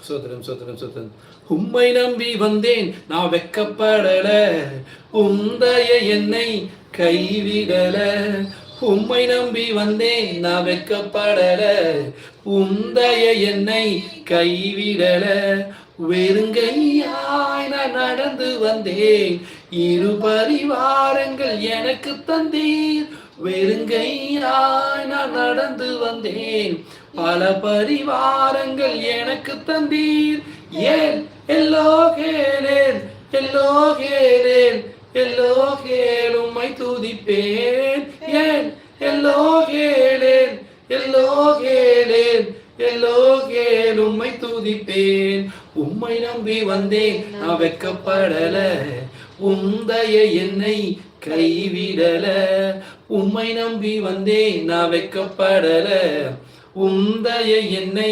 சோத்திரம் சோத்திரம் சோத்திரம். உம்மை நம்பி வந்தேன் நான் வெக்கப்படல, உந்தைய என்னை கைவிடல. உம்மை நம்பி வந்தேன் நான் வெக்கப்படல, உந்தைய என்னை கைவிடல. வெறுங்கையாய் நான் நடந்து வந்தேன், இரு பரிவாரங்கள் எனக்கு தந்தீர். வெறுங்கையாய் நான் நடந்து வந்தேன், பல பரிவாரங்கள் எனக்கு தந்தீர். ஏன் எல்லோகேலேன் எல்லோகேலேன் எல்லோகேல் உம்மை துதிப்பேன். ஏன் எல்லோகேலேன் எல்லோகேலேன் எல்லோகேல் உம்மை துதிப்பேன். உம்மை நம்பி வந்தேன் நான் வெக்கப்படல, உந்தைய என்னை கைவிடல. உம்மை நம்பி வந்தேன் நான் வெக்கப்படல, உந்தைய என்னை